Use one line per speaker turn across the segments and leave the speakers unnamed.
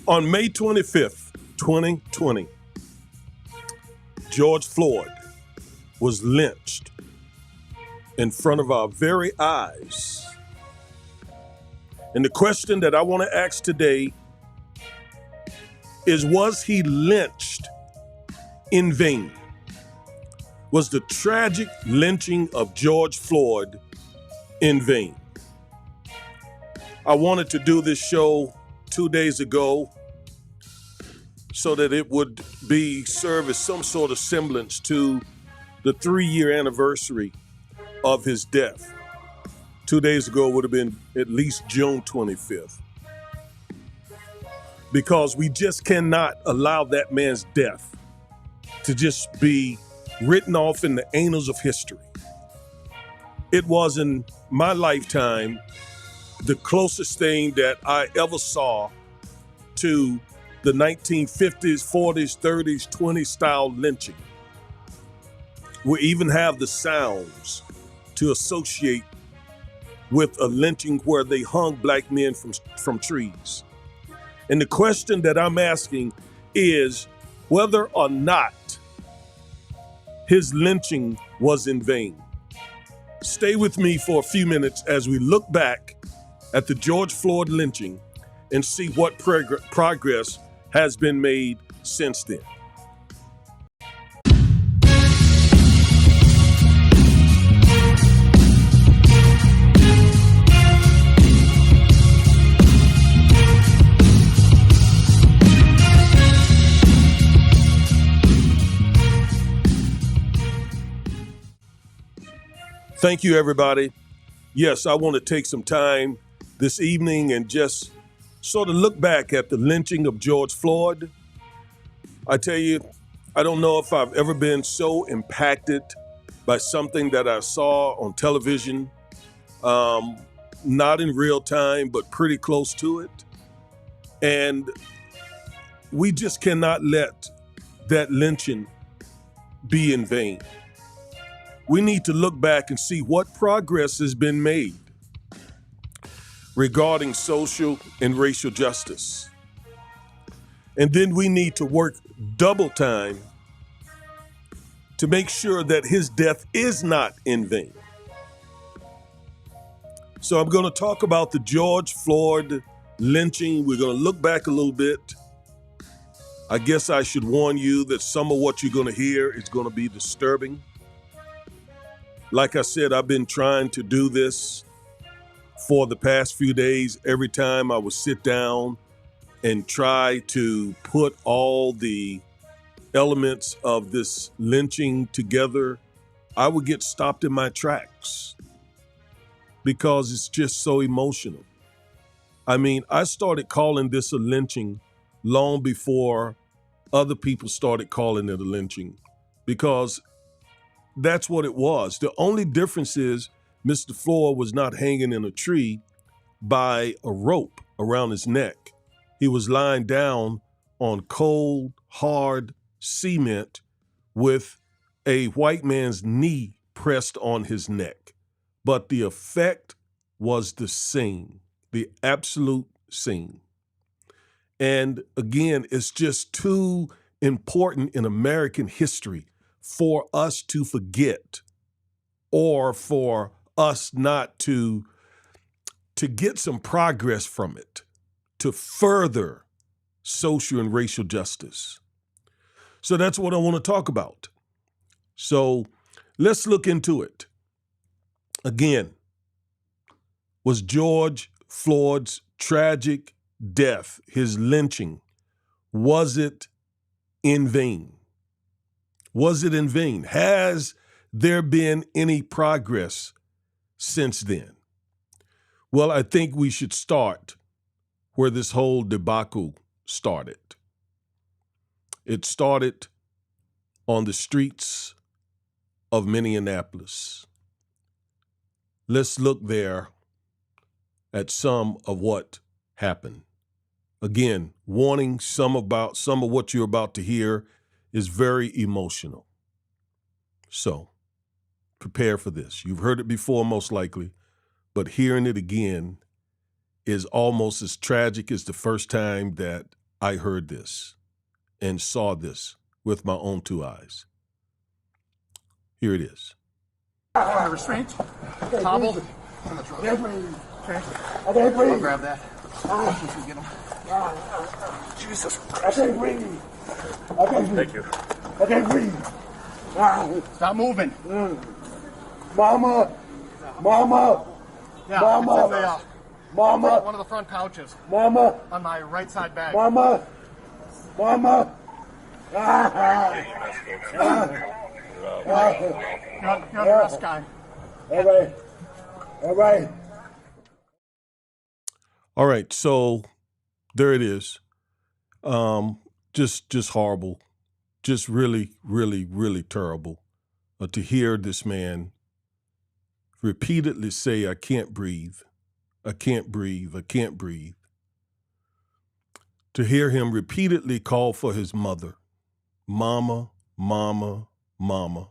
On May 25th, 2020, George Floyd was lynched in front of our very eyes. And the question that I want to ask today is, was he lynched in vain? Was the tragic lynching of George Floyd in vain? I wanted to do this show 2 days ago so that it would serve as some sort of semblance to the 3-year anniversary of his death. 2 days ago would have been at least June 25th. Because we just cannot allow that man's death to just be written off in the annals of history. It was in my lifetime the closest thing that I ever saw to the 1950s, 40s, 30s, 20s style lynching. We even have the sounds to associate with a lynching where they hung black men from trees. And the question that I'm asking is whether or not his lynching was in vain. Stay with me for a few minutes as we look back at the George Floyd lynching and see what progress has been made since then. Thank you, everybody. Yes, I want to take some time this evening and just sort of look back at the lynching of George Floyd. I tell you, I don't know if I've ever been so impacted by something that I saw on television, not in real time, but pretty close to it. And we just cannot let that lynching be in vain. We need to look back and see what progress has been made regarding social and racial justice. And then we need to work double time to make sure that his death is not in vain. So I'm going to talk about the George Floyd lynching. We're going to look back a little bit. I guess I should warn you that some of what you're going to hear is going to be disturbing. Like I said, I've been trying to do this for the past few days. Every time I would sit down and try to put all the elements of this lynching together, I would get stopped in my tracks because it's just so emotional. I mean, I started calling this a lynching long before other people started calling it a lynching, because that's what it was. The only difference is Mr. Floyd was not hanging in a tree by a rope around his neck. He was lying down on cold, hard cement with a white man's knee pressed on his neck. But the effect was the same, the absolute same. And again, it's just too important in American history for us to forget, or for us not to get some progress from it to further social and racial justice. So that's what I want to talk about. So let's look into it. Again, was George Floyd's tragic death, his lynching, was it in vain? Was it in vain? Has there been any progress since then? Well, I think we should start where this whole debacle started. It started on the streets of Minneapolis. Let's look there at some of what happened. Again, warning, some of what you're about to hear is very emotional. So prepare for this. You've heard it before, most likely, but hearing it again is almost as tragic as the first time that I heard this and saw this with my own two eyes. Here it is.
Restraint. Hobble. Okay. I'll grab that. Get him. Jesus. I can't breathe. I can't breathe. Thank you. I can't breathe. Stop moving. Mama. Mama. Yeah, Mama. Mama. One of the front pouches. Mama. On my right side bag. Mama. Mama. You're the rest guy. All right. All right.
All right. So there it is. Just horrible. Just really, really, really terrible to hear this man repeatedly say, I can't breathe. I can't breathe. I can't breathe. To hear him repeatedly call for his mother, mama, mama, mama.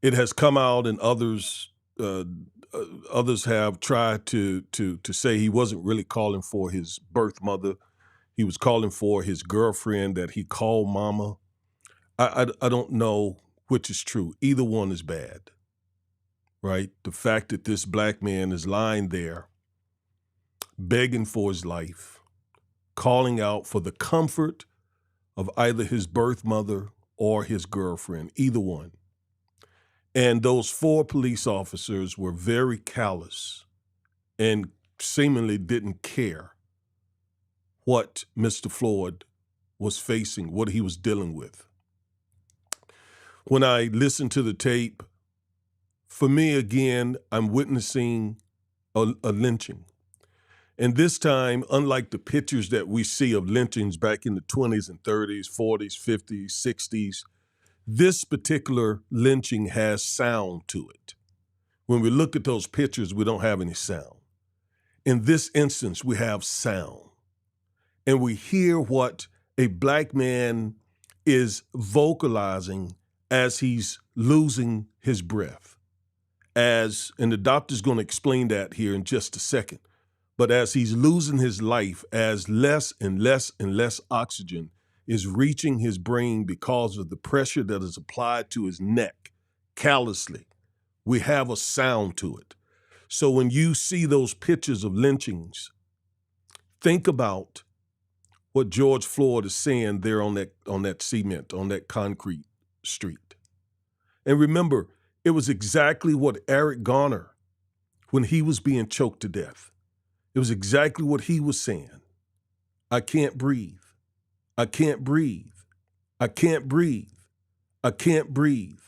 It has come out, and others have tried to say he wasn't really calling for his birth mother. He was calling for his girlfriend that he called mama. I don't know which is true. Either one is bad, right? The fact that this black man is lying there, begging for his life, calling out for the comfort of either his birth mother or his girlfriend, either one. And those 4 police officers were very callous and seemingly didn't care what Mr. Floyd was facing, what he was dealing with. When I listened to the tape, for me, again, I'm witnessing a lynching. And this time, unlike the pictures that we see of lynchings back in the 20s and 30s, 40s, 50s, 60s, this particular lynching has sound to it. When we look at those pictures, we don't have any sound. In this instance, we have sound. And we hear what a black man is vocalizing as he's losing his breath. And the doctor's going to explain that here in just a second. But as he's losing his life, as less and less and less oxygen is reaching his brain because of the pressure that is applied to his neck, callously, we have a sound to it. So when you see those pictures of lynchings, think about what George Floyd is saying there on that cement, on that concrete street. And remember, it was exactly what Eric Garner, when he was being choked to death, it was exactly what he was saying. I can't breathe. I can't breathe. I can't breathe. I can't breathe.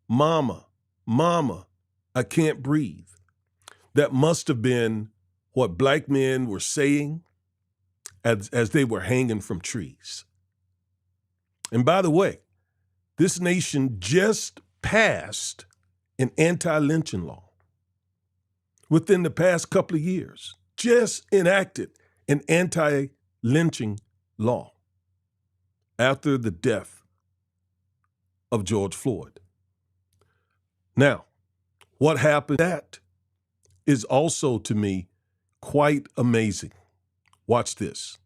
Mama, mama, I can't breathe. That must have been what black men were saying as they were hanging from trees. And by the way, this nation just passed an anti-lynching law. Within the past couple of years, just enacted an anti-lynching law after the death of George Floyd. Now, what happened, that is also, to me, quite amazing. Watch this.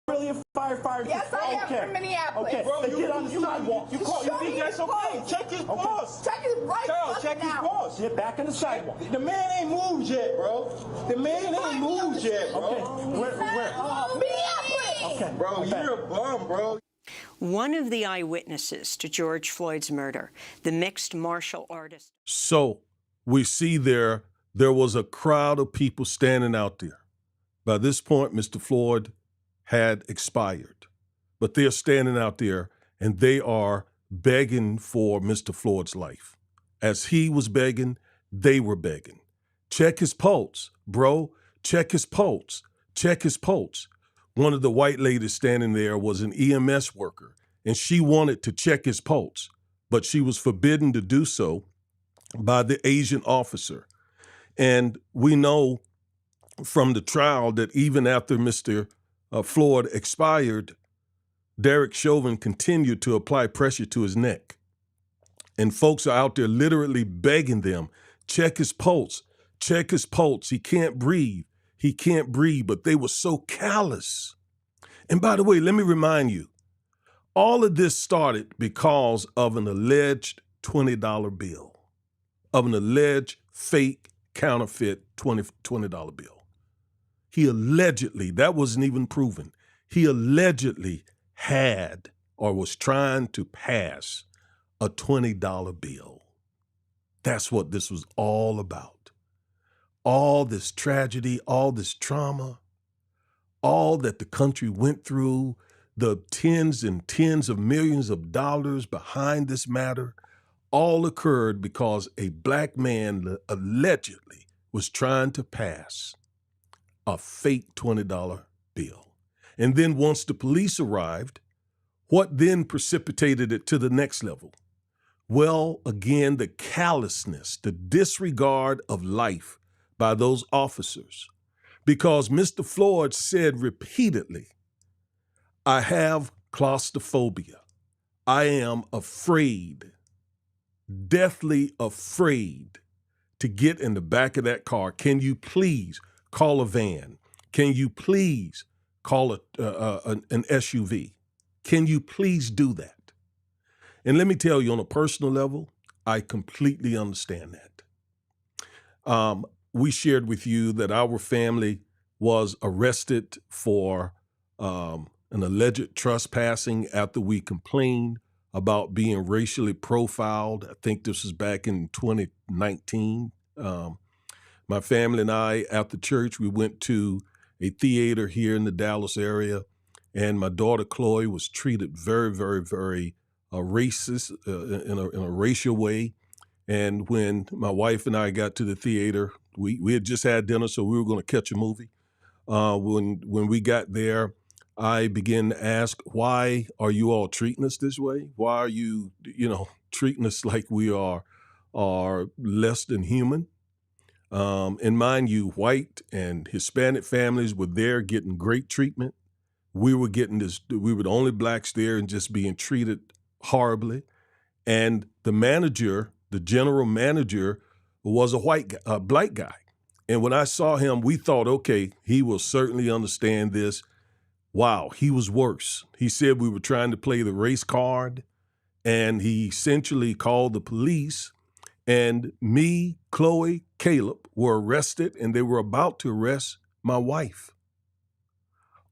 Really a firefighter?
Yes, I am from Minneapolis.
Okay,
bro,
get on the sidewalk.
You think that's okay?
Check his pulse.
Check his right.
Charles, check his pulse. Get back in the sidewalk.
The man ain't moved yet, bro. The man ain't moved yet, bro.
Okay, where?
Minneapolis.
Okay,
Bro, you're a bum, bro.
One of the eyewitnesses to George Floyd's murder, the mixed martial artist.
So we see there was a crowd of people standing out there. By this point, Mr. Floyd had expired, but they're standing out there and they are begging for Mr. Floyd's life. As he was begging, they were begging. Check his pulse, bro. Check his pulse. Check his pulse. One of the white ladies standing there was an EMS worker, and she wanted to check his pulse, but she was forbidden to do so by the Asian officer. And we know from the trial that even after Mr. Floyd expired, Derek Chauvin continued to apply pressure to his neck. And folks are out there literally begging them, check his pulse, check his pulse. He can't breathe. He can't breathe. But they were so callous. And by the way, let me remind you, all of this started because of an alleged $20 bill, of an alleged fake counterfeit $20 bill. He allegedly, that wasn't even proven, he allegedly had or was trying to pass a $20 bill. That's what this was all about. All this tragedy, all this trauma, all that the country went through, the tens and tens of millions of dollars behind this matter, all occurred because a black man allegedly was trying to pass a fake $20 bill. And then once the police arrived, what then precipitated it to the next level? Well, again, the callousness, the disregard of life by those officers. Because Mr. Floyd said repeatedly, I have claustrophobia. I am afraid, deathly afraid to get in the back of that car. Can you please call a van? Can you please call an SUV? Can you please do that? And let me tell you, on a personal level, I completely understand that. We shared with you that our family was arrested for an alleged trespassing after we complained about being racially profiled. I think this was back in 2019. My family and I, after church, we went to a theater here in the Dallas area, and my daughter Chloe was treated very, very, very racist in a racial way. And when my wife and I got to the theater, we had just had dinner, so we were going to catch a movie. When we got there, I began to ask, why are you all treating us this way? Why are you, treating us like we are less than human? And mind you, white and Hispanic families were there getting great treatment. We were the only blacks there and just being treated horribly. And the general manager was a black guy. And when I saw him, we thought, okay, he will certainly understand this. Wow, he was worse. He said we were trying to play the race card, and he essentially called the police, and me, Chloe, Caleb were arrested, and they were about to arrest my wife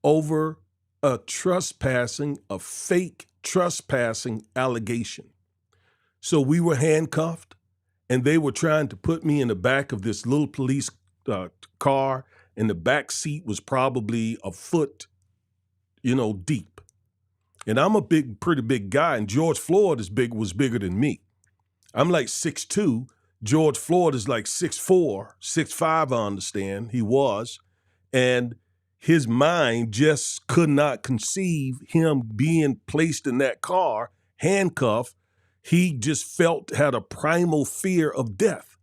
over a fake trespassing allegation. So we were handcuffed, and they were trying to put me in the back of this little police car, and the back seat was probably a foot, deep. And I'm a pretty big guy, and George Floyd was bigger than me. I'm like 6'2". George Floyd is like 6'4", 6'5", I understand, he was. And his mind just could not conceive him being placed in that car, handcuffed. He just had a primal fear of death.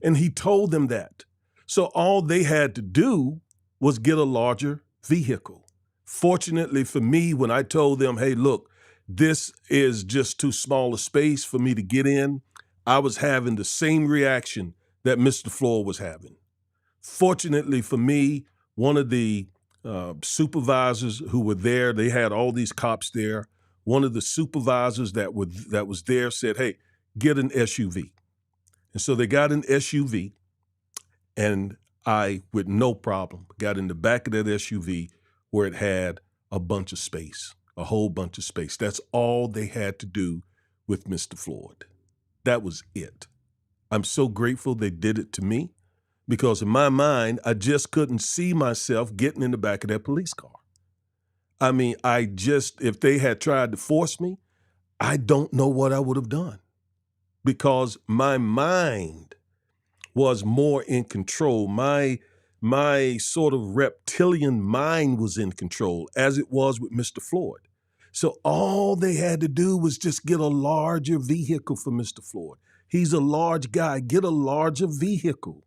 And he told them that. So all they had to do was get a larger vehicle. Fortunately for me, when I told them, hey, look, this is just too small a space for me to get in, I was having the same reaction that Mr. Floyd was having. Fortunately for me, one of the supervisors who were there, they had all these cops there. One of the supervisors that was there said, hey, get an SUV. And so they got an SUV, and I, with no problem, got in the back of that SUV where it had a bunch of space, a whole bunch of space. That's all they had to do with Mr. Floyd. That was it. I'm so grateful they did it to me, because in my mind, I just couldn't see myself getting in the back of that police car. I mean, if they had tried to force me, I don't know what I would have done, because my mind was more in control. My sort of reptilian mind was in control, as it was with Mr. Floyd. So all they had to do was just get a larger vehicle for Mr. Floyd. He's a large guy. Get a larger vehicle.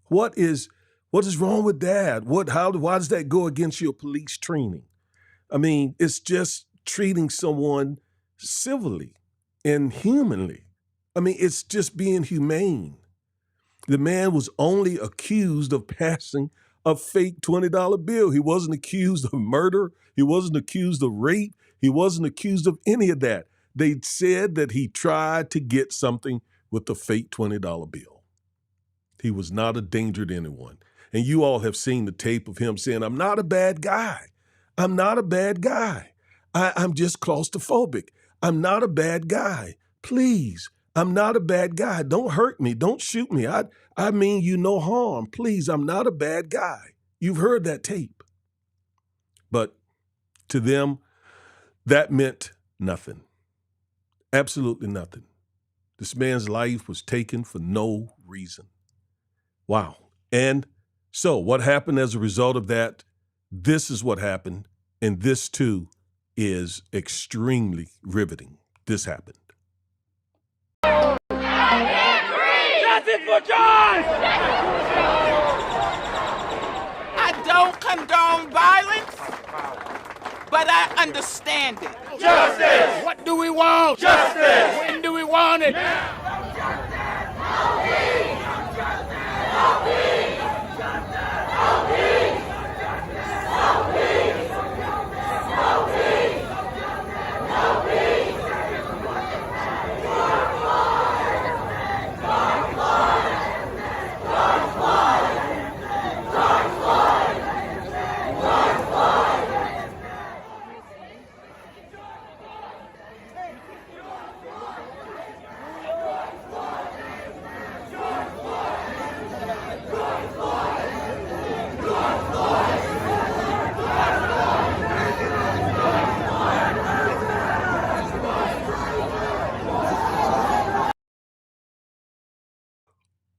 What is wrong with that? Why does that go against your police training? I mean, it's just treating someone civilly and humanly. I mean, it's just being humane. The man was only accused of passing a fake $20 bill. He wasn't accused of murder. He wasn't accused of rape. He wasn't accused of any of that. They said that he tried to get something with a fake $20 bill. He was not a danger to anyone. And you all have seen the tape of him saying, I'm not a bad guy. I'm not a bad guy. I'm just claustrophobic. I'm not a bad guy. Please, I'm not a bad guy. Don't hurt me. Don't shoot me. I mean you no harm. Please, I'm not a bad guy. You've heard that tape. But to them, that meant nothing. Absolutely nothing. This man's life was taken for no reason. Wow. And so what happened as a result of that? This is what happened. And this too is extremely riveting. This happened.
Justice for George!
I don't condone violence, but I understand it.
Justice!
What do we want?
Justice!
When do we want it?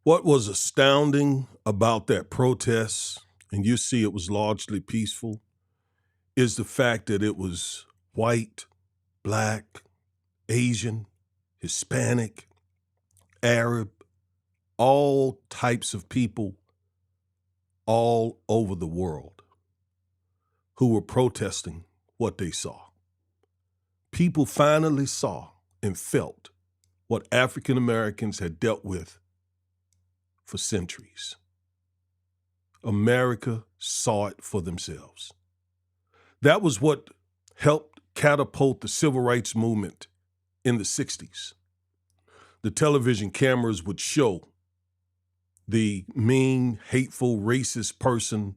What was astounding about that protest, and you see it was largely peaceful, is the fact that it was white, black, Asian, Hispanic, Arab, all types of people all over the world who were protesting what they saw. People finally saw and felt what African Americans had dealt with for centuries. America saw it for themselves. That was what helped catapult the civil rights movement in the 60s. The television cameras would show the mean, hateful, racist person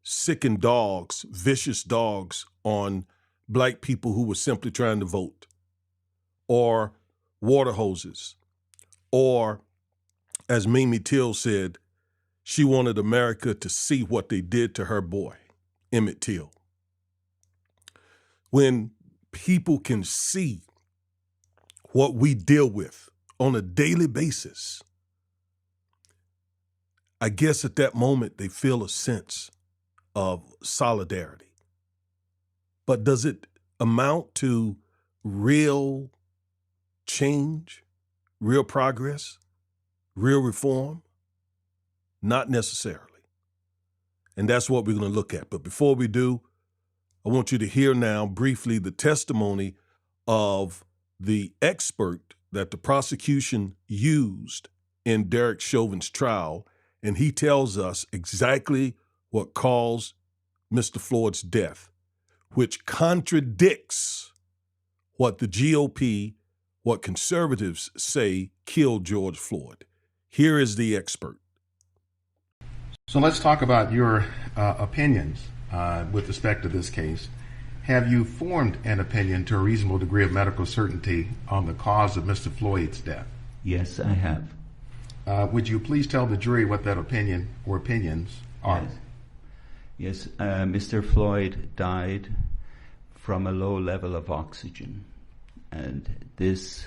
sicking dogs, vicious dogs on black people who were simply trying to vote, or water hoses, or as Mamie Till said, she wanted America to see what they did to her boy, Emmett Till. When people can see what we deal with on a daily basis, I guess at that moment they feel a sense of solidarity. But does it amount to real change, real progress? Real reform? Not necessarily. And that's what we're going to look at. But before we do, I want you to hear now briefly the testimony of the expert that the prosecution used in Derek Chauvin's trial. And he tells us exactly what caused Mr. Floyd's death, which contradicts what the GOP, what conservatives say killed George Floyd. Here is the expert.
So let's talk about your opinions with respect to this case. Have you formed an opinion to a reasonable degree of medical certainty on the cause of Mr. Floyd's death?
Yes, I have.
Would you please tell the jury what that opinion or opinions are?
Yes, Mr. Floyd died from a low level of oxygen, and this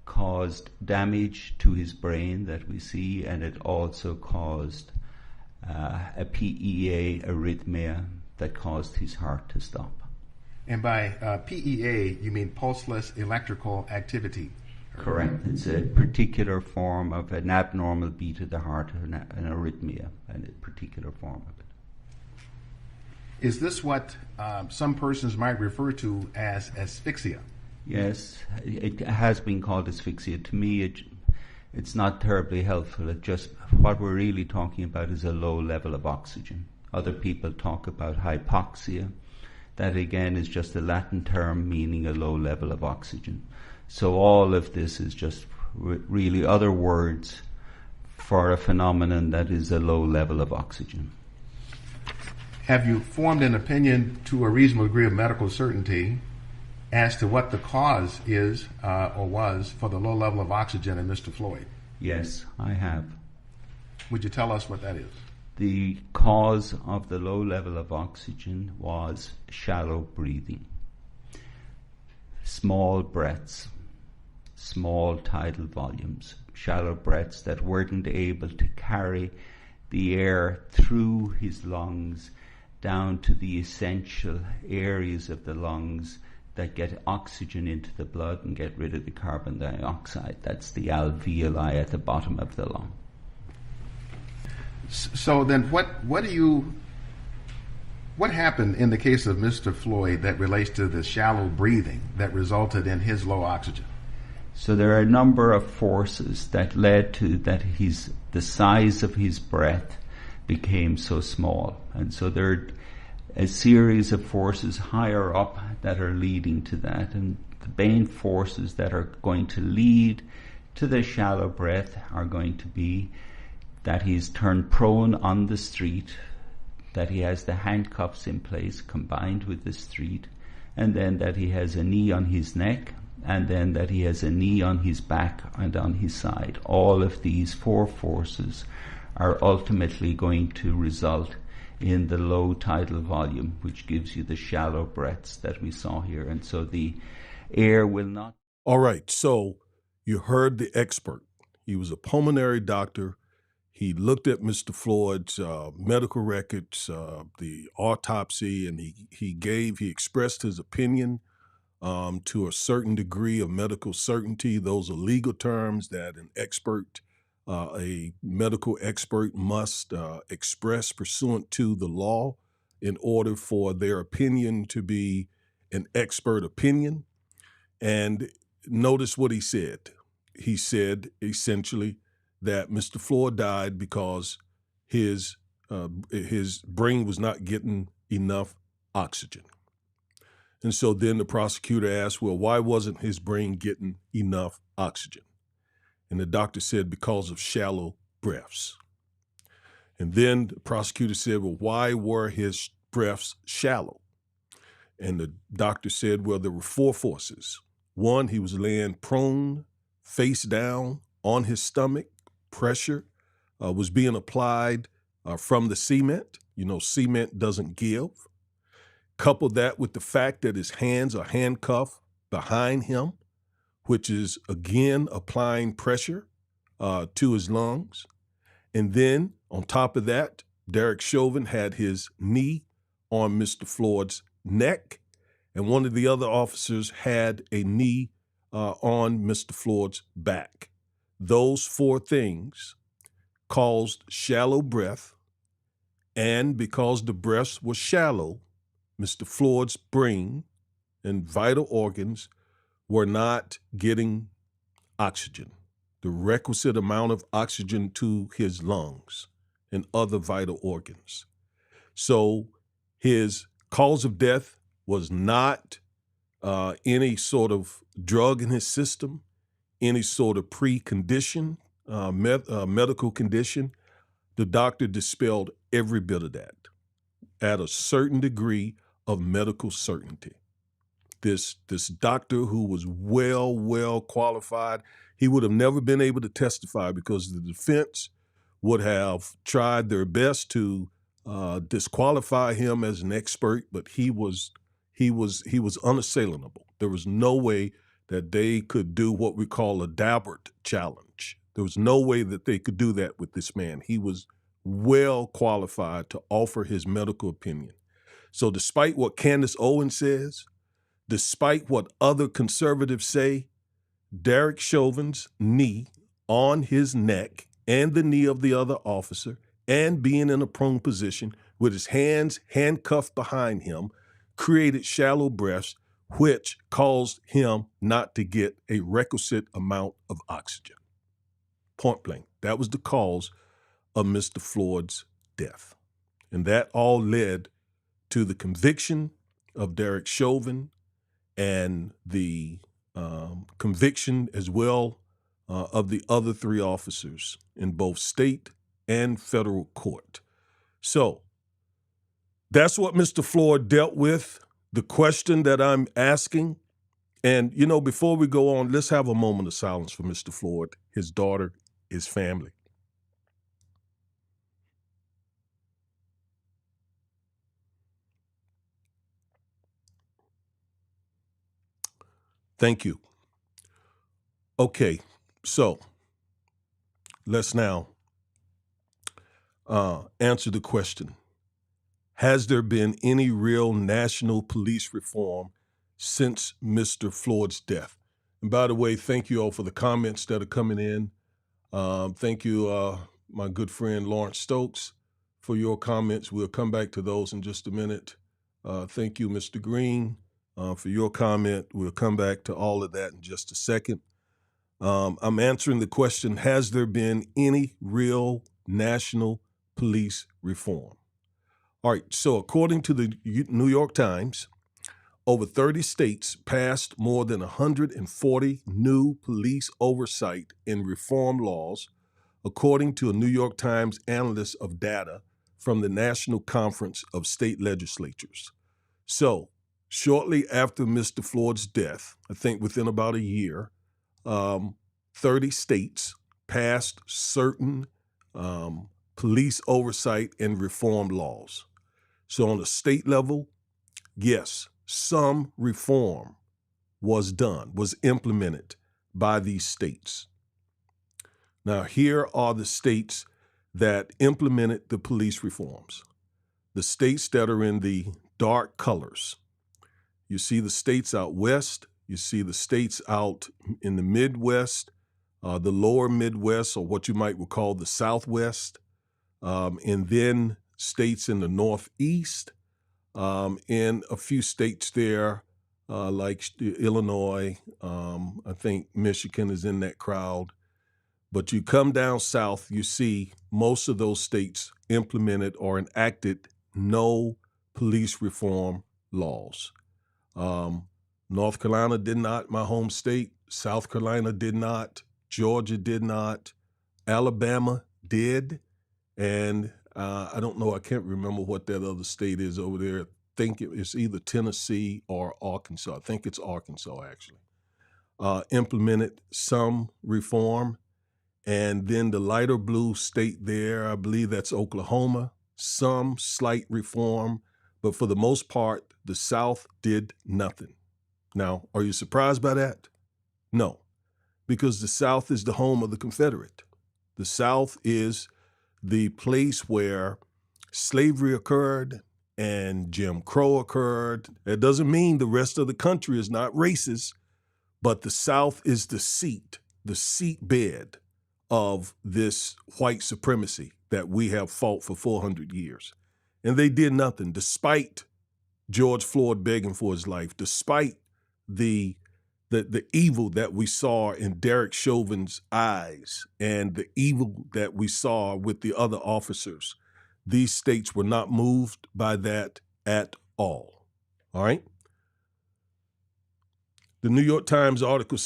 caused damage to his brain that we see, and it also caused a PEA arrhythmia that caused his heart to stop.
And by PEA, you mean pulseless electrical activity?
Correct. It's a particular form of an abnormal beat of the heart, an arrhythmia, and a particular form of it.
Is this what some persons might refer to as asphyxia?
Yes, it has been called asphyxia. To me, it's not terribly helpful. It just, what we're really talking about is a low level of oxygen. Other people talk about hypoxia. That again is just a Latin term meaning a low level of oxygen. So all of this is just really other words for a phenomenon that is a low level of oxygen.
Have you formed an opinion to a reasonable degree of medical certainty as to what the cause is or was for the low level of oxygen in Mr. Floyd?
Yes, I have.
Would you tell us what that is?
The cause of the low level of oxygen was shallow breathing. Small breaths, small tidal volumes, shallow breaths that weren't able to carry the air through his lungs down to the essential areas of the lungs that get oxygen into the blood and get rid of the carbon dioxide. That's the alveoli at the bottom of the lung.
So then what happened in the case of Mr. Floyd that relates to the shallow breathing that resulted in his low oxygen?
So there are a number of forces that led to that the size of his breath became so small. And so there are a series of forces higher up that are leading to that. And the main forces that are going to lead to the shallow breath are going to be that he's turned prone on the street, that he has the handcuffs in place combined with the street, and then that he has a knee on his neck, and then that he has a knee on his back and on his side. All of these four forces are ultimately going to result in the low tidal volume, which gives you the shallow breaths that we saw here. And so the air will not...
All right, so you heard the expert. He was a pulmonary doctor. He looked at Mr. Floyd's medical records, the autopsy, and he expressed his opinion to a certain degree of medical certainty. Those are legal terms that a medical expert must express pursuant to the law in order for their opinion to be an expert opinion. And notice what he said. He said essentially that Mr. Floyd died because his brain was not getting enough oxygen. And so then the prosecutor asked, well, why wasn't his brain getting enough oxygen? And the doctor said, because of shallow breaths. And then the prosecutor said, well, why were his breaths shallow? And the doctor said, well, there were four forces. One, he was laying prone, face down on his stomach. Pressure was being applied from the cement. You know, cement doesn't give. Couple that with the fact that his hands are handcuffed behind him, which is, again, applying pressure to his lungs. And then, on top of that, Derek Chauvin had his knee on Mr. Floyd's neck, and one of the other officers had a knee on Mr. Floyd's back. Those four things caused shallow breath, and because the breaths were shallow, Mr. Floyd's brain and vital organs were not getting oxygen, the requisite amount of oxygen to his lungs and other vital organs. So his cause of death was not any sort of drug in his system, any sort of precondition, medical condition. The doctor dispelled every bit of that at a certain degree of medical certainty. This doctor who was well qualified, he would have never been able to testify because the defense would have tried their best to disqualify him as an expert, but he was unassailable. There was no way that they could do what we call a Daubert challenge. There was no way that they could do that with this man. He was well qualified to offer his medical opinion. So despite what Candace Owens says, despite what other conservatives say, Derek Chauvin's knee on his neck and the knee of the other officer and being in a prone position with his hands handcuffed behind him created shallow breaths, which caused him not to get a requisite amount of oxygen. point blank. That was the cause of Mr. Floyd's death. And that all led to the conviction of Derek Chauvin and the conviction as well of the other 3 officers in both state and federal court. So that's what Mr. Floyd dealt with. The question that I'm asking, and before we go on, let's have a moment of silence for Mr. Floyd, his daughter, his family. Thank you. Okay, so let's now answer the question. Has there been any real national police reform since Mr. Floyd's death? And by the way, thank you all for the comments that are coming in. Thank you, my good friend Lawrence Stokes, for your comments. We'll come back to those in just a minute. Thank you, Mr. Green, for your comment. We'll come back to all of that in just a second. I'm answering the question, has there been any real national police reform? All right, so according to the New York Times, over 30 states passed more than 140 new police oversight and reform laws, according to a New York Times analyst of data from the National Conference of State Legislatures. So, shortly after Mr. Floyd's death, I think within about a year, 30 states passed certain police oversight and reform laws. So on the state level, yes, some reform was implemented by these states. Now, here are the states that implemented the police reforms. The states that are in the dark colors. You see the states out west, you see the states out in the Midwest, the lower Midwest, or what you might call the Southwest, and then states in the Northeast, and a few states there like Illinois. I think Michigan is in that crowd. But you come down south, you see most of those states implemented or enacted no police reform laws. North Carolina did not, my home state. South Carolina did not. Georgia did not. Alabama did. And I don't know, I can't remember what that other state is over there. I think it's either Tennessee or Arkansas. I think it's Arkansas, actually. Implemented some reform. And then the lighter blue state there, I believe that's Oklahoma, some slight reform. But for the most part, the South did nothing. Now, are you surprised by that? No, because the South is the home of the Confederate. The South is the place where slavery occurred and Jim Crow occurred. That doesn't mean the rest of the country is not racist, but the South is the seatbed of this white supremacy that we have fought for 400 years. And they did nothing, despite George Floyd begging for his life, despite the evil that we saw in Derek Chauvin's eyes and the evil that we saw with the other officers. These states were not moved by that at all. All right? The New York Times article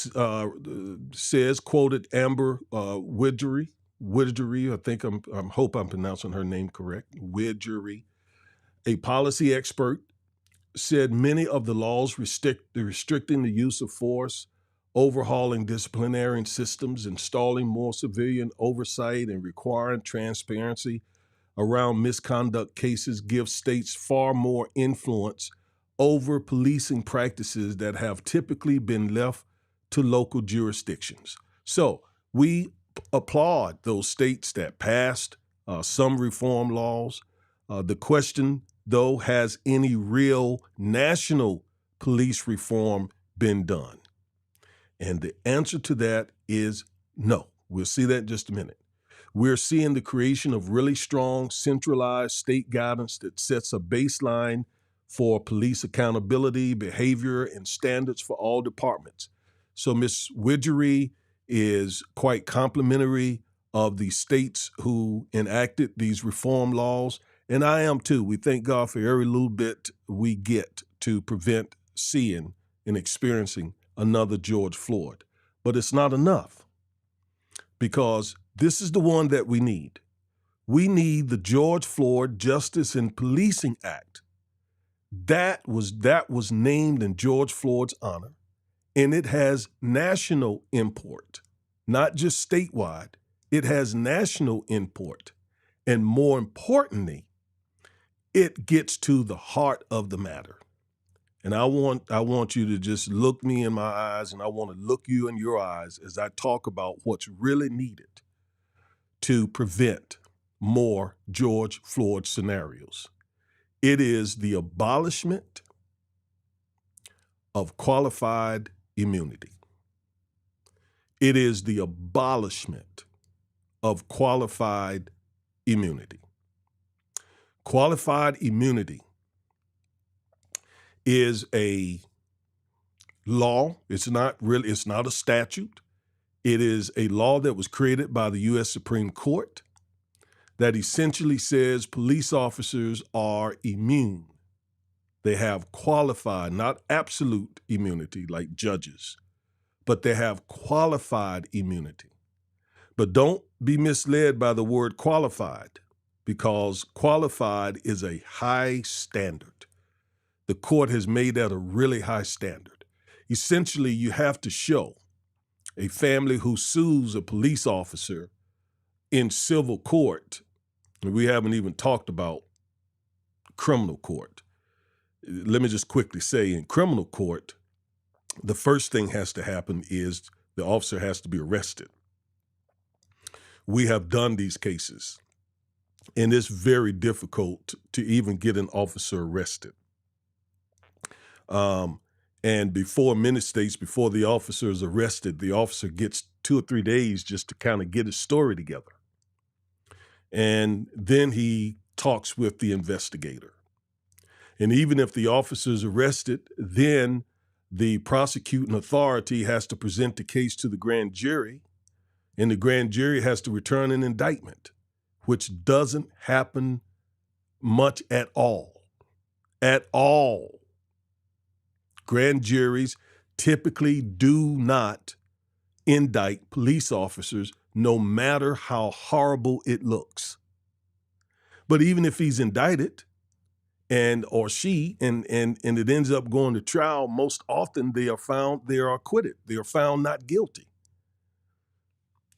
says, quoted Amber Widgery, I hope I'm pronouncing her name correct, Widgery, a policy expert, said many of the laws restricting the use of force, overhauling disciplinary systems, installing more civilian oversight, and requiring transparency around misconduct cases give states far more influence over policing practices that have typically been left to local jurisdictions. So we applaud those states that passed some reform laws. The question, though, has any real national police reform been done? And the answer to that is no. We'll see that in just a minute. We're seeing the creation of really strong centralized state guidance that sets a baseline for police accountability, behavior, and standards for all departments. So Ms. Widgery is quite complimentary of the states who enacted these reform laws, and I am too. We thank God for every little bit we get to prevent seeing and experiencing another George Floyd. But it's not enough, because this is the one that we need. We need the George Floyd Justice and Policing Act. That was named in George Floyd's honor, and it has national import, not just statewide. It has national import. And more importantly, it gets to the heart of the matter. And I want you to just look me in my eyes, and I want to look you in your eyes as I talk about what's really needed to prevent more George Floyd scenarios. It is the abolishment of qualified immunity. It is the abolishment of qualified immunity. Qualified immunity is a law. It's not a statute. It is a law that was created by the U.S. Supreme Court that essentially says police officers are immune. They have qualified, not absolute immunity like judges, but they have qualified immunity. But don't be misled by the word qualified, because qualified is a high standard. The court has made that a really high standard. Essentially, you have to show a family who sues a police officer in civil court. We haven't even talked about criminal court. Let me just quickly say, in criminal court, the first thing has to happen is the officer has to be arrested. We have done these cases, and it's very difficult to even get an officer arrested. And before many states, before the officer is arrested, the officer gets 2 or 3 days just to kind of get his story together. And then he talks with the investigator. And even if the officer is arrested, then the prosecuting authority has to present the case to the grand jury, and the grand jury has to return an indictment, which doesn't happen much at all. At all. Grand juries typically do not indict police officers, no matter how horrible it looks. But even if he's indicted or she, and it ends up going to trial, most often they are acquitted. They are found not guilty.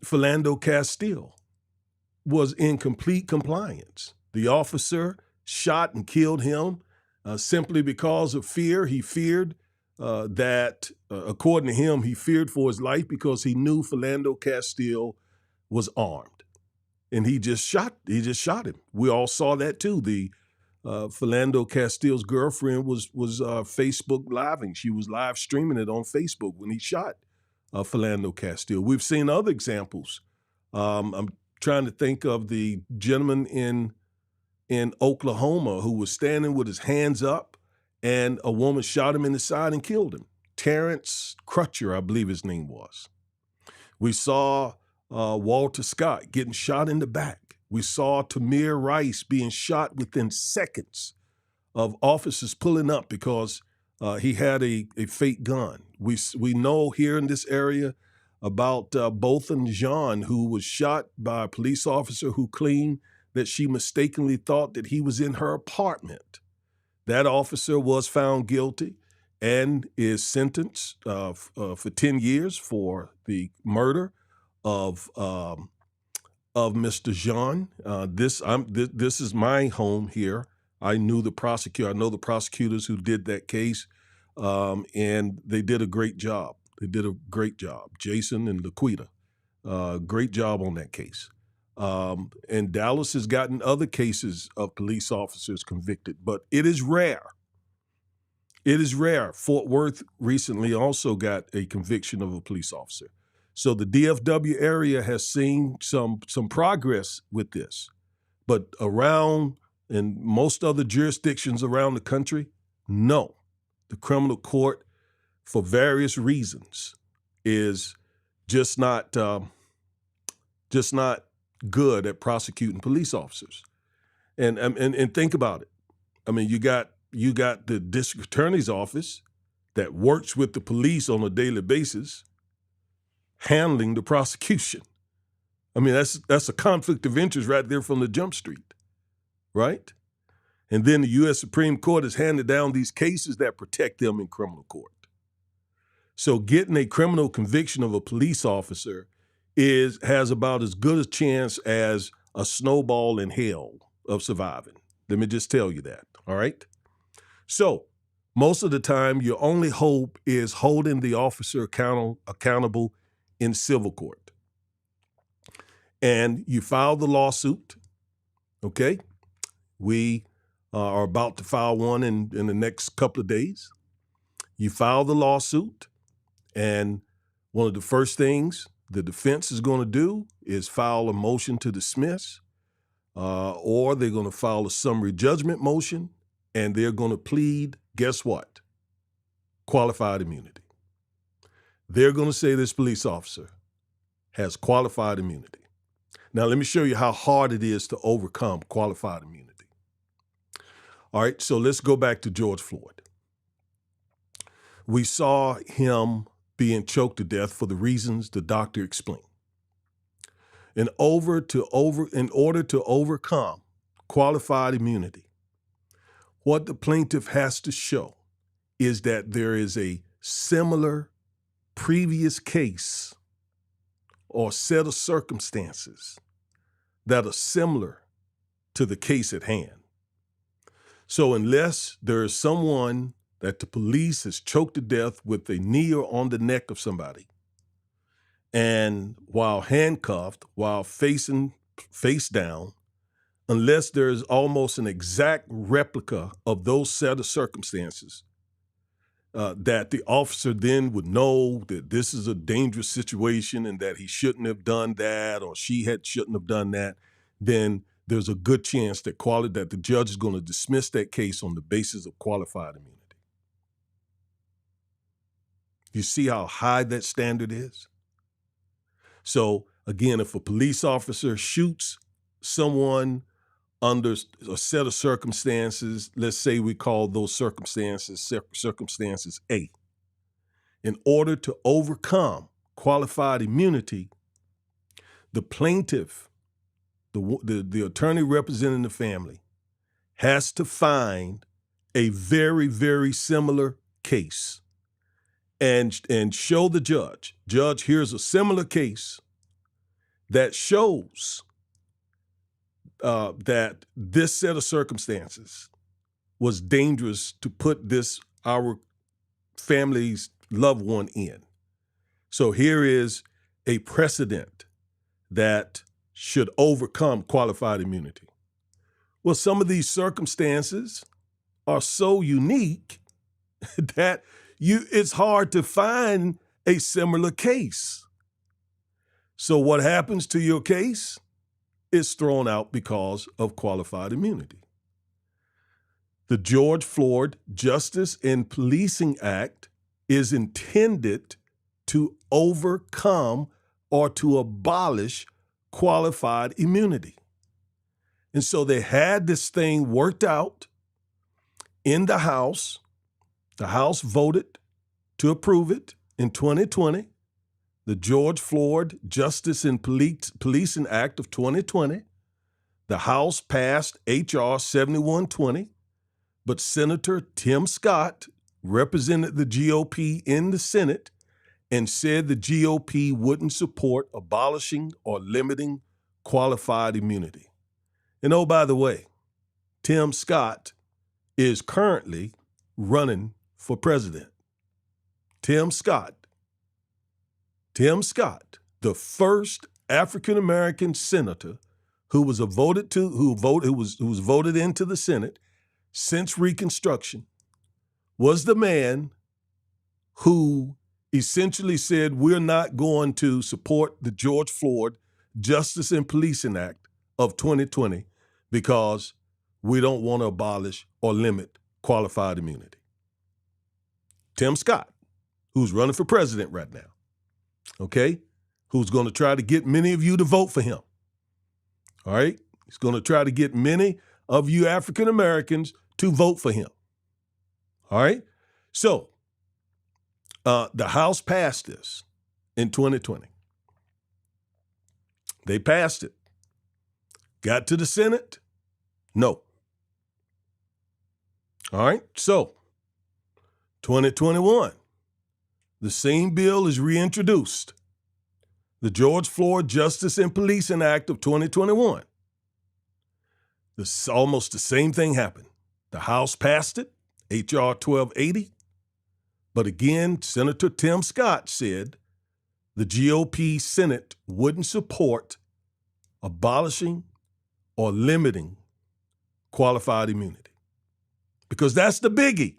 Philando Castile was in complete compliance. The officer shot and killed him simply because of fear. He feared that, according to him, he feared for his life because he knew Philando Castile was armed, and he just shot him. We all saw that too. The Philando Castile's girlfriend was Facebook living. She was live streaming it on Facebook when he shot Philando Castile. We've seen other examples. I'm trying to think of the gentleman in Oklahoma who was standing with his hands up, and a woman shot him in the side and killed him. Terrence Crutcher, I believe his name was. We saw Walter Scott getting shot in the back. We saw Tamir Rice being shot within seconds of officers pulling up because he had a fake gun. We know here in this area about Botham Jean, who was shot by a police officer who claimed that she mistakenly thought that he was in her apartment. That officer was found guilty and is sentenced for 10 years for the murder of Mr. Jean. This is my home here. I knew the prosecutor. I know the prosecutors who did that case, and they did a great job. They did a great job. Jason and Laquita, great job on that case. And Dallas has gotten other cases of police officers convicted, but it is rare. It is rare. Fort Worth recently also got a conviction of a police officer. So the DFW area has seen some progress with this, but around in most other jurisdictions around the country, no. The criminal court, for various reasons, is just not just not good at prosecuting police officers. And think about it. I mean, you got the district attorney's office that works with the police on a daily basis, handling the prosecution. I mean, that's a conflict of interest right there from the jump street, right? And then the U.S. Supreme Court has handed down these cases that protect them in criminal court. So getting a criminal conviction of a police officer has about as good a chance as a snowball in hell of surviving. Let me just tell you that, all right? So most of the time, your only hope is holding the officer accountable in civil court. And you file the lawsuit, okay? We are about to file one in the next couple of days. You file the lawsuit, and one of the first things the defense is going to do is file a motion to dismiss, or they're going to file a summary judgment motion, and they're going to plead, guess what? Qualified immunity. They're going to say this police officer has qualified immunity. Now, let me show you how hard it is to overcome qualified immunity. All right, so let's go back to George Floyd. We saw him being choked to death for the reasons the doctor explained. In order to overcome qualified immunity, what the plaintiff has to show is that there is a similar previous case or set of circumstances that are similar to the case at hand. So unless there is someone that the police has choked to death with a knee or on the neck of somebody, and while handcuffed, while face down, unless there's almost an exact replica of those set of circumstances, that the officer then would know that this is a dangerous situation and that he shouldn't have done that or shouldn't have done that, then there's a good chance that the judge is going to dismiss that case on the basis of qualified immunity. You see how high that standard is? So again, if a police officer shoots someone under a set of circumstances, let's say we call those circumstances A, in order to overcome qualified immunity, the plaintiff, the attorney representing the family, has to find a very, very similar case and show the judge, here's a similar case that shows that this set of circumstances was dangerous to put our family's loved one in. So here is a precedent that should overcome qualified immunity. Well, some of these circumstances are so unique that it's hard to find a similar case. So what happens to your case is thrown out because of qualified immunity. The George Floyd Justice in Policing Act is intended to overcome or to abolish qualified immunity. And so they had this thing worked out in the House. The House voted to approve it in 2020. The George Floyd Justice in Policing Act of 2020. The House passed H.R. 7120, but Senator Tim Scott represented the GOP in the Senate and said the GOP wouldn't support abolishing or limiting qualified immunity. And oh, by the way, Tim Scott is currently running for president. Tim Scott, the first African-American senator who was voted into the Senate since Reconstruction, was the man who essentially said, we're not going to support the George Floyd Justice in Policing Act of 2020 because we don't want to abolish or limit qualified immunity. Tim Scott, who's running for president right now. Okay? who's going to try to get many of you to vote for him. All right? He's going to try to get many of you African Americans to vote for him. All right? So, the House passed this in 2020. They passed it. Got to the Senate? No. All right? So, 2021, the same bill is reintroduced. The George Floyd Justice and Policing Act of 2021. Almost the same thing happened. The House passed it, H.R. 1280. But again, Senator Tim Scott said the GOP Senate wouldn't support abolishing or limiting qualified immunity. Because that's the biggie.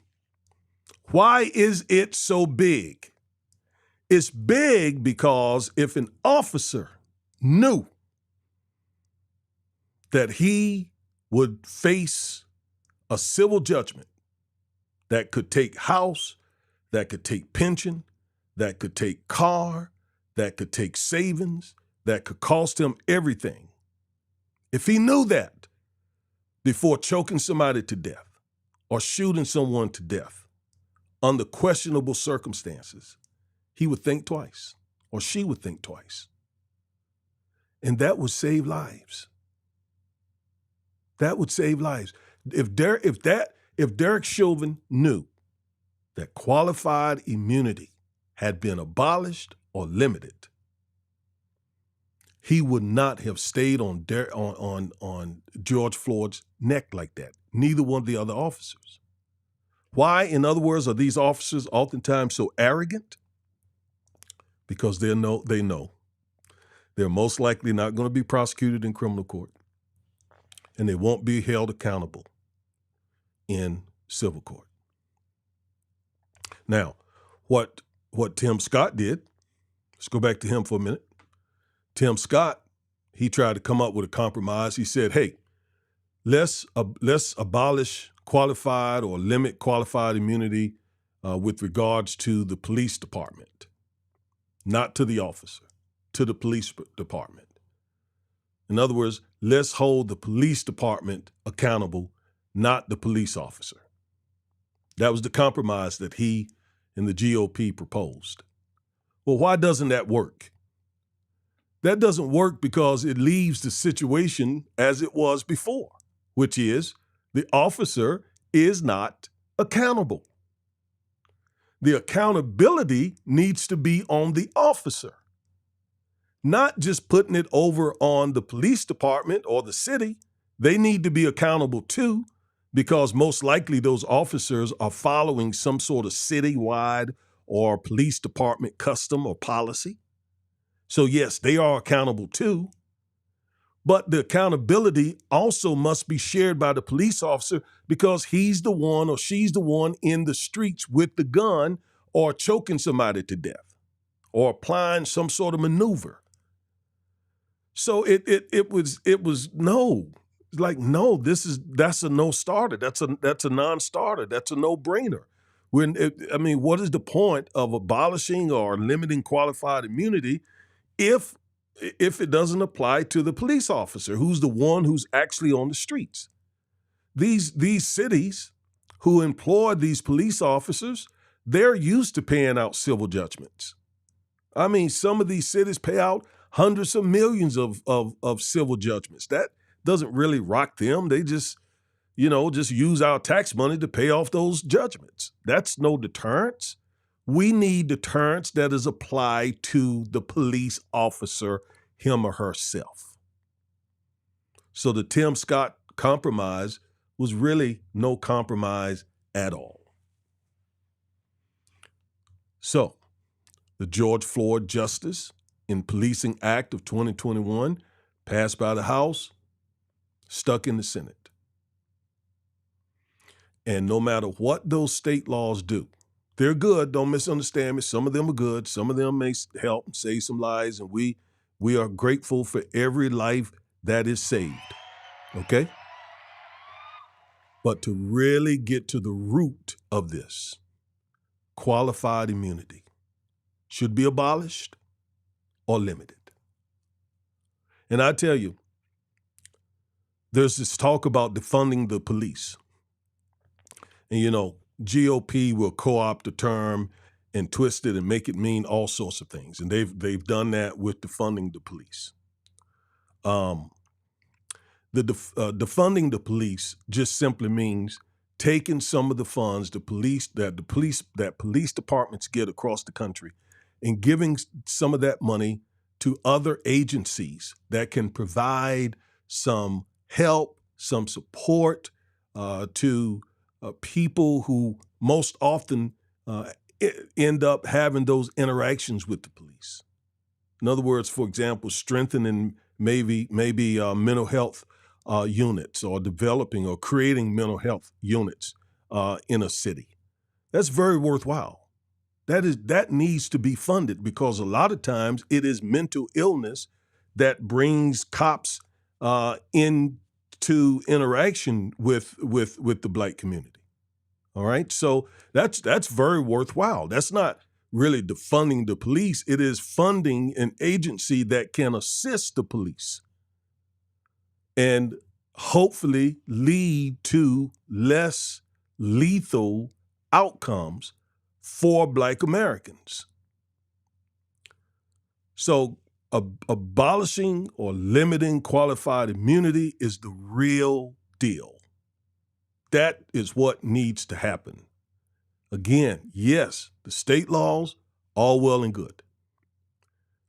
Why is it so big? It's big because if an officer knew that he would face a civil judgment that could take house, that could take pension, that could take car, that could take savings, that could cost him everything. If he knew that before choking somebody to death or shooting someone to death under questionable circumstances, he would think twice, or she would think twice. And that would save lives. That would save lives. If Derek Chauvin knew that qualified immunity had been abolished or limited, he would not have stayed on George Floyd's neck like that. Neither one of the other officers. Why, in other words, are these officers oftentimes so arrogant? Because they know they're most likely not going to be prosecuted in criminal court, and they won't be held accountable in civil court. Now, what Tim Scott did, let's go back to him for a minute. Tim Scott, he tried to come up with a compromise. He said, hey, let's abolish qualified or limit qualified immunity with regards to the police department, not to the officer, to the police department. In other words, let's hold the police department accountable, not the police officer. That was the compromise that he and the GOP proposed. Well, why doesn't that work? That doesn't work because it leaves the situation as it was before, which is the officer is not accountable. The accountability needs to be on the officer, not just putting it over on the police department or the city. They need to be accountable too, because most likely those officers are following some sort of citywide or police department custom or policy. So yes, they are accountable too, but the accountability also must be shared by the police officer because he's the one or she's the one in the streets with the gun or choking somebody to death or applying some sort of maneuver. So it was no. It's like, no, that's a no starter. That's a non-starter. That's a no-brainer. What is the point of abolishing or limiting qualified immunity if it doesn't apply to the police officer, who's the one who's actually on the streets? These cities who employ these police officers, they're used to paying out civil judgments. I mean, some of these cities pay out hundreds of millions of civil judgments. That doesn't really rock them. They just use our tax money to pay off those judgments. That's no deterrence. We need deterrence that is applied to the police officer, him or herself. So the Tim Scott compromise was really no compromise at all. So the George Floyd Justice and Policing Act of 2021 passed by the House, stuck in the Senate. And no matter what those state laws do, they're good, don't misunderstand me. Some of them are good. Some of them may help and save some lives, and we are grateful for every life that is saved, okay? But to really get to the root of this, qualified immunity should be abolished or limited. And I tell you, there's this talk about defunding the police. And, you know, GOP will co-opt the term and twist it and make it mean all sorts of things. And they've done that with defunding the police. Defunding the police just simply means taking some of the funds that police departments get across the country and giving some of that money to other agencies that can provide some help, some support to people who most often end up having those interactions with the police. In other words, for example, strengthening maybe mental health units, or developing or creating mental health units in a city. That's very worthwhile. That needs to be funded, because a lot of times it is mental illness that brings cops into interaction with the Black community. All right, so that's very worthwhile. That's not really defunding the police. It is funding an agency that can assist the police and hopefully lead to less lethal outcomes for Black Americans. So abolishing or limiting qualified immunity is the real deal. That is what needs to happen. Again, yes, the state laws, all well and good.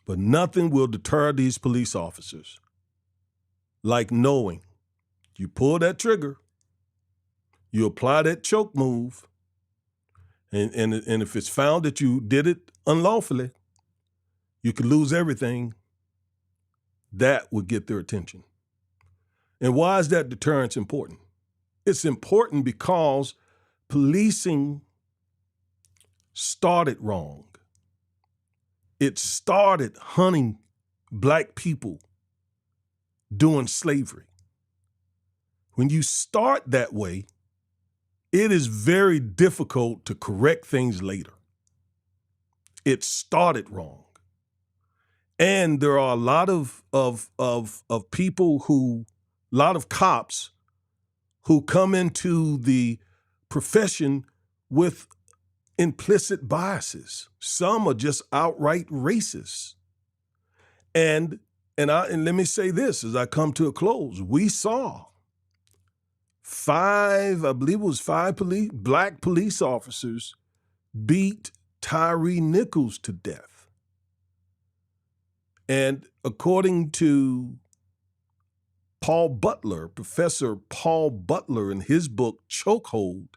But nothing will deter these police officers like knowing you pull that trigger, you apply that choke move, and if it's found that you did it unlawfully, you could lose everything. That would get their attention. And why is that deterrence important? It's important because policing started wrong. It started hunting Black people during slavery. When you start that way, it is very difficult to correct things later. It started wrong. And there are a lot of people a lot of cops who come into the profession with implicit biases. Some are just outright racist. And let me say this as I come to a close. We saw five Black police officers beat Tyree Nichols to death. And according to Paul Butler, Professor Paul Butler, in his book, Chokehold,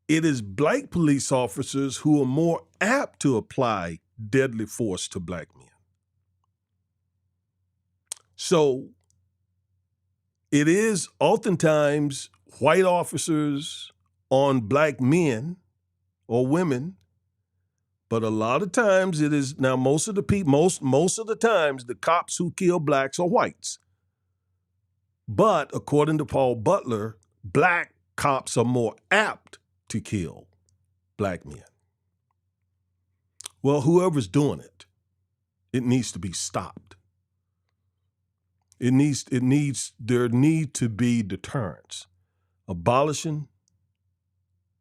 it is Black police officers who are more apt to apply deadly force to Black men. So it is oftentimes white officers on Black men or women, but a lot of times it is, now most of the times the cops who kill Blacks are whites. But according to Paul Butler, Black cops are more apt to kill Black men. Well, whoever's doing it, it needs to be stopped. There need to be deterrence. Abolishing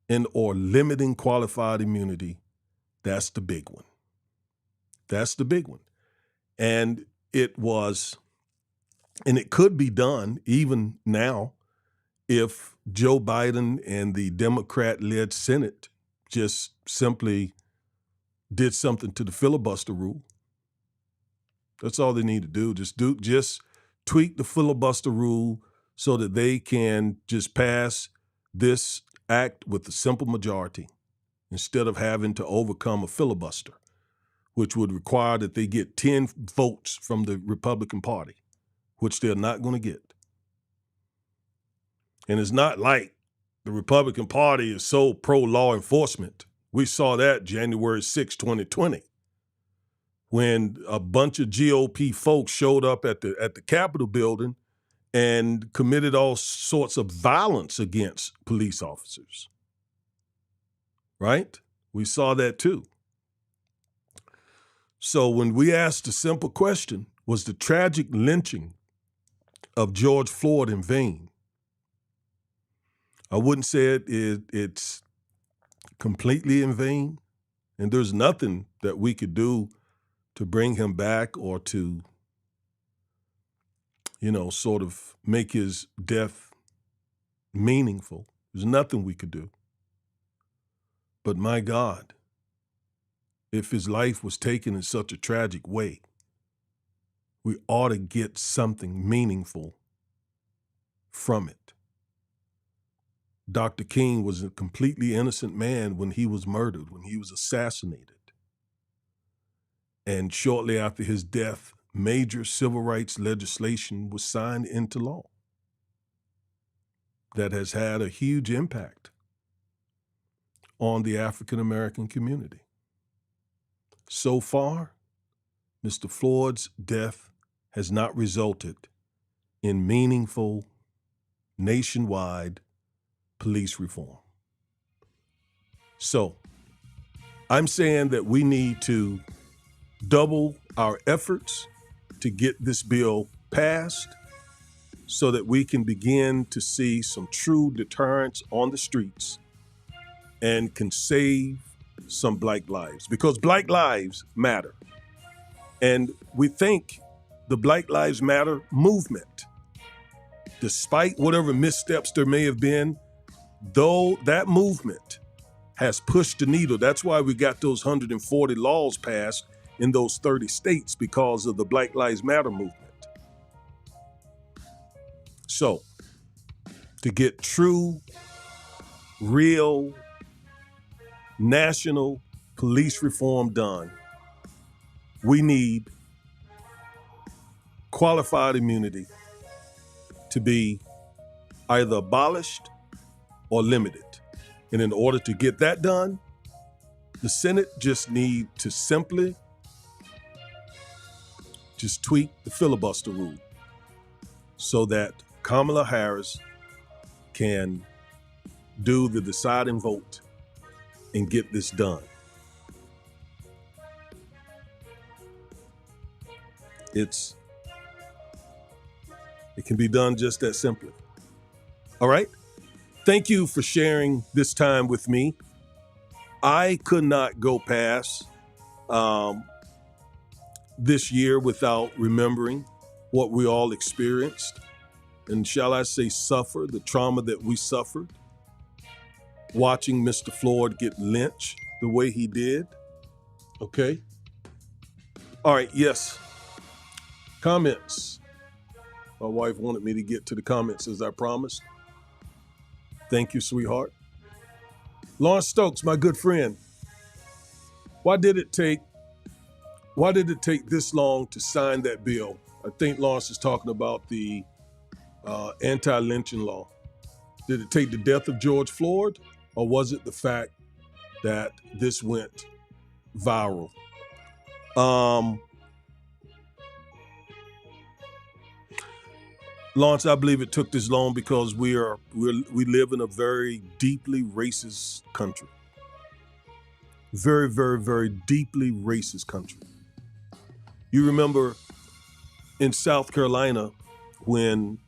and or limiting qualified immunity, that's the big one. That's the big one. And it could be done even now if Joe Biden and the Democrat-led Senate just simply did something to the filibuster rule. That's all they need to do. Just tweak the filibuster rule so that they can just pass this act with a simple majority instead of having to overcome a filibuster, which would require that they get 10 votes from the Republican Party, which they're not going to get. And it's not like the Republican Party is so pro-law enforcement. We saw that January 6, 2020, when a bunch of GOP folks showed up at the Capitol building and committed all sorts of violence against police officers. Right? We saw that too. So when we asked the simple question, was the tragic lynching of George Floyd in vain? I wouldn't say it's completely in vain, and there's nothing that we could do to bring him back or to, sort of make his death meaningful. There's nothing we could do. But my God, if his life was taken in such a tragic way, we ought to get something meaningful from it. Dr. King was a completely innocent man when he was murdered, when he was assassinated. And shortly after his death, major civil rights legislation was signed into law that has had a huge impact on the African American community. So far, Mr. Floyd's death has not resulted in meaningful nationwide police reform. So I'm saying that we need to double our efforts to get this bill passed so that we can begin to see some true deterrence on the streets and can save some Black lives, because Black lives matter. And we think the Black Lives Matter movement, despite whatever missteps there may have been, though that movement has pushed the needle. That's why we got those 140 laws passed in those 30 states, because of the Black Lives Matter movement. So, to get true, real, national police reform done, we need qualified immunity to be either abolished or limited. And in order to get that done, the Senate just need to simply just tweak the filibuster rule so that Kamala Harris can do the deciding vote and get this done. It can be done just that simply. All right? Thank you for sharing this time with me. I could not go past this year without remembering what we all experienced, and shall I say suffer, the trauma that we suffered, watching Mr. Floyd get lynched the way he did. Okay? All right, yes. Comments. My wife wanted me to get to the comments as I promised. Thank you, sweetheart. Lawrence Stokes, my good friend. Why did it take this long to sign that bill? I think Lawrence is talking about the anti-lynching law. Did it take the death of George Floyd, or was it the fact that this went viral? Lawrence, I believe it took this long because we live in a very deeply racist country. Very, very, very deeply racist country. You remember in South Carolina when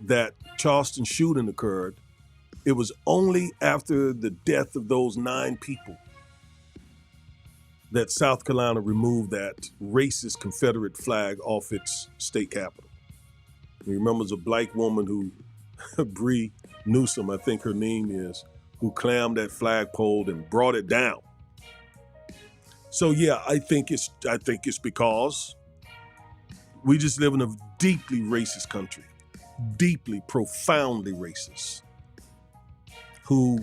that Charleston shooting occurred, it was only after the death of those 9 people that South Carolina removed that racist Confederate flag off its state capitol. You remember, it was a black woman who, Bree Newsom, I think her name is, who climbed that flagpole and brought it down. So yeah, I think it's because we just live in a deeply racist country, deeply, profoundly racist, who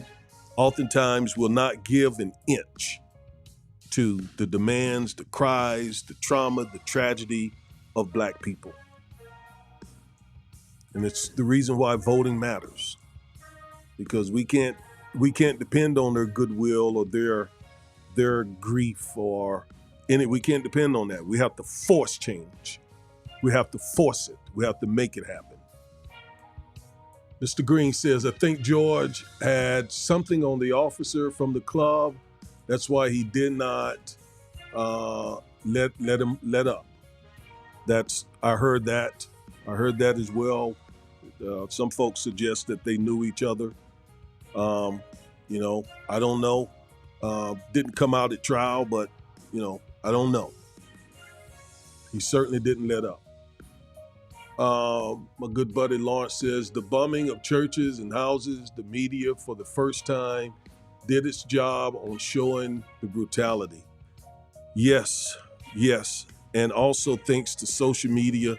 oftentimes will not give an inch to the demands, the cries, the trauma, the tragedy of Black people. And it's the reason why voting matters, because we can't depend on their goodwill or their grief or any. We can't depend on that. We have to force change. We have to force it. We have to make it happen. Mr. Green says, I think George had something on the officer from the club. That's why he did not let up. I heard that. I heard that as well. Some folks suggest that they knew each other. I don't know. Didn't come out at trial, but I don't know. He certainly didn't let up. My good buddy Lawrence says the bombing of churches and houses, the media for the first time did its job on showing the brutality. Yes. And also thanks to social media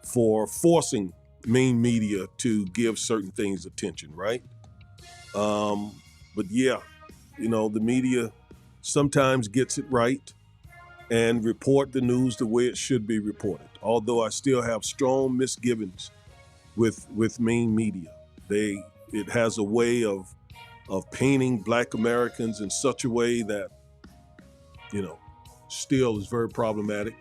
for forcing main media to give certain things attention, right? But yeah, the media sometimes gets it right and report the news the way it should be reported. Although I still have strong misgivings with main media. It has a way of painting Black Americans in such a way that, still is very problematic.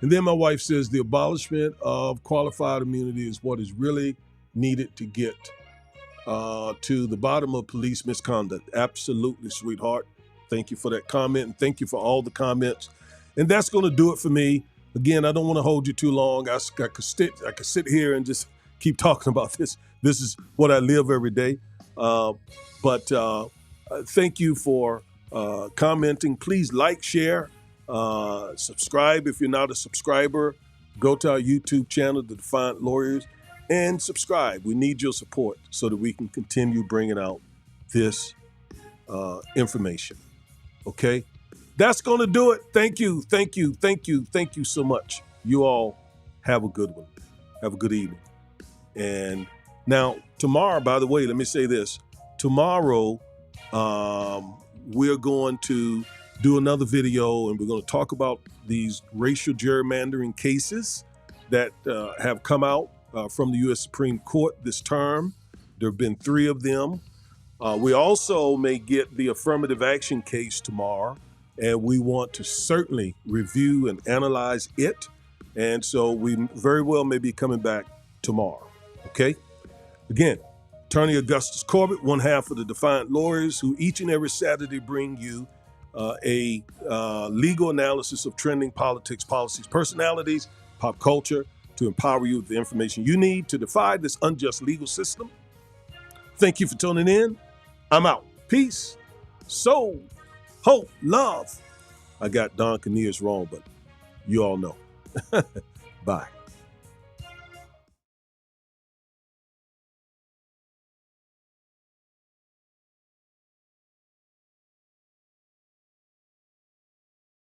And then my wife says the abolishment of qualified immunity is what is really needed to get to the bottom of police misconduct. Absolutely, sweetheart. Thank you for that comment, and thank you for all the comments. And that's going to do it for me. Again, I don't want to hold you too long. I could sit here and just keep talking about this. This is what I live every day. But thank you for commenting. Please like, share, subscribe if you're not a subscriber. Go to our YouTube channel, The Defiant Lawyers, and subscribe. We need your support so that we can continue bringing out this information. Okay? That's going to do it. Thank you so much. You all have a good one. Have a good evening. And now, tomorrow, by the way, let me say this. Tomorrow, we're going to do another video, and we're going to talk about these racial gerrymandering cases that have come out from the U.S. Supreme Court this term. There have been 3 of them. We also may get the affirmative action case tomorrow, and we want to certainly review and analyze it. And so we very well may be coming back tomorrow, okay? Again, Attorney Augustus Corbett, one half of the Defiant Lawyers, who each and every Saturday bring you a legal analysis of trending politics, policies, personalities, pop culture, to empower you with the information you need to defy this unjust legal system. Thank you for tuning in. I'm out. Peace, soul, hope, love. I got Don Kinnear's wrong, but you all know. Bye.